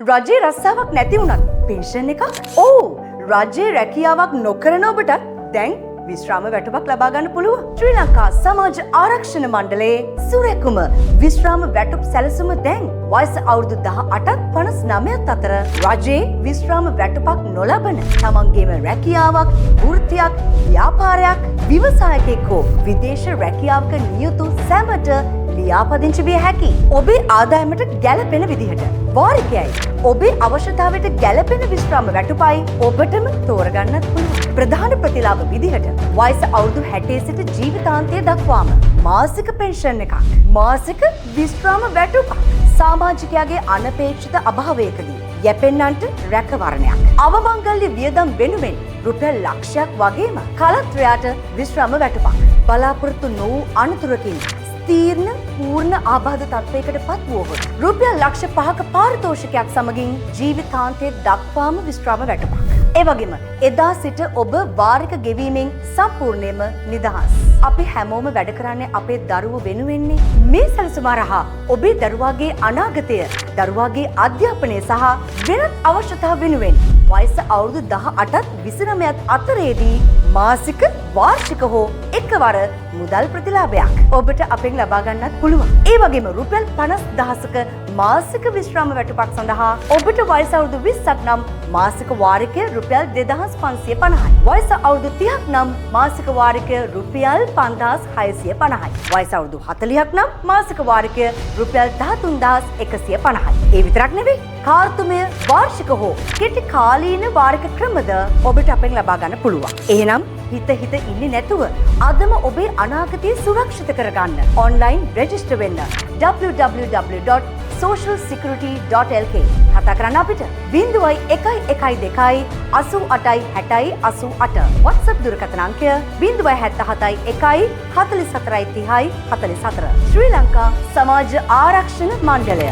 රජයේ රස්සාවක් නැති වුණත් පෙන්ෂන් එකක්? ඕ රජයේ රැකියාවක් නොකරන ඔබට දැන් විශ්‍රාම වැටුපක් ලබා ගන්න පුළුවන්. ශ්‍රී ලංකා සමාජ ආරක්ෂණ මණ්ඩලයේ සුරැකුම විශ්‍රාම වැටුප් සැලසුම දැන් වයස අවුරුදු 18ත් 59ත් අතර රජයේ විශ්‍රාම වැටුපක් නොලබන තමන්ගේම රැකියාවක්, වෘත්තියක්, ව්‍යාපාරයක්, ව්‍යවසායකයෙක් හෝ විදේශ රැකියාවක නියුතු සැමට ලියාපදිංචි විය හැකි. ඔබේ ආදායමට ගැළපෙන විදිහට වාරිකයයි ඔබේ අවශ්‍යතාවයට ගැළපෙන විශ්‍රාම වැටුපයි ඔබටම තෝරගන්නත් පුළුවන්. ප්‍රධාන ප්‍රතිලාභ විදිහට වයස අවුරුදු 60 සිට ජීවිතාන්තය දක්වාම මාසික පෙන්ෂන් එකක්, මාසික විශ්‍රාම වැටුපක්, සමාජිකයාගේ අනපේක්ෂිත අභාවයකදී යැපෙන්නන්ට රැකවරණයක්, අවමංගල්‍ය වියදම් වෙනුවෙන් රුපියල් ලක්ෂයක් වගේම කලත්‍රයාට විශ්‍රාම වැටුපක්, බලාපොරොත්තු නොවූ අනතුරකින් තීර්ණ පූර්ණ ආබාධ තත්ත්වයකට පත් වුවහොත් රුපියල් ලක්ෂ 5ක පාරිතෝෂිකයක් සමගින් ජීවිතාන්තය දක්වාම විශ්‍රාම වැටුපක්. ඒ වගේම එදා සිට ඔබ වාරික ගෙවීමෙන් සම්පූර්ණයෙන්ම නිදහස්. අපි හැමෝම වැඩ කරන්නේ අපේ දරුවෝ වෙනුවෙන්නේ. මේ සැලසුම හරහා ඔබේ දරුවාගේ අනාගතය, දරුවාගේ අධ්‍යාපනය සහ වෙනත් අවශ්‍යතා වෙනුවෙන් වයස අවුරුදු 18ත් 29ත් අතරේදී මාසික, වාර්ෂික හෝ එකවර මුදල් ප්‍රතිලාභයක් ඔබට අපෙන් ලබා ගන්නත් පුළුවන්. ඒ වගේම රුපියල් 50,000ක මාසික විශ්‍රාම වැටුපක් සඳහා ඔබට වයස අවුරුදු 20ක් නම් මාසික වාරිකය රුපියල් 2550යි. වයස අවුරුදු 30ක් නම් මාසික වාරිකය රුපියල් 5650යි. වයස අවුරුදු 40ක් නම් මාසික වාරිකය රුපියල් 13150යි. ඒ විතරක් නෙවෙයි, කාර්තුමය, වාර්ෂික හෝ කෙටි කාලීන වාරික ක්‍රමද ඔබට අපෙන් ලබා ගන්න පුළුවන්. එහෙනම් හිත ඉන්නේ නැතුව අදම ඔබේ අනාගතය සුරක්ෂිත කරගන්න ඔන්ලයින් රෙජිස්ටර් වෙන්න www.socialsecurity.lk කතා කරන්න අපිට 0112 88 60 88 WhatsApp දුරකථන අංකය 077 1 44 30 44 ශ්‍රී ලංකා සමාජ ආරක්ෂණ මණ්ඩලය.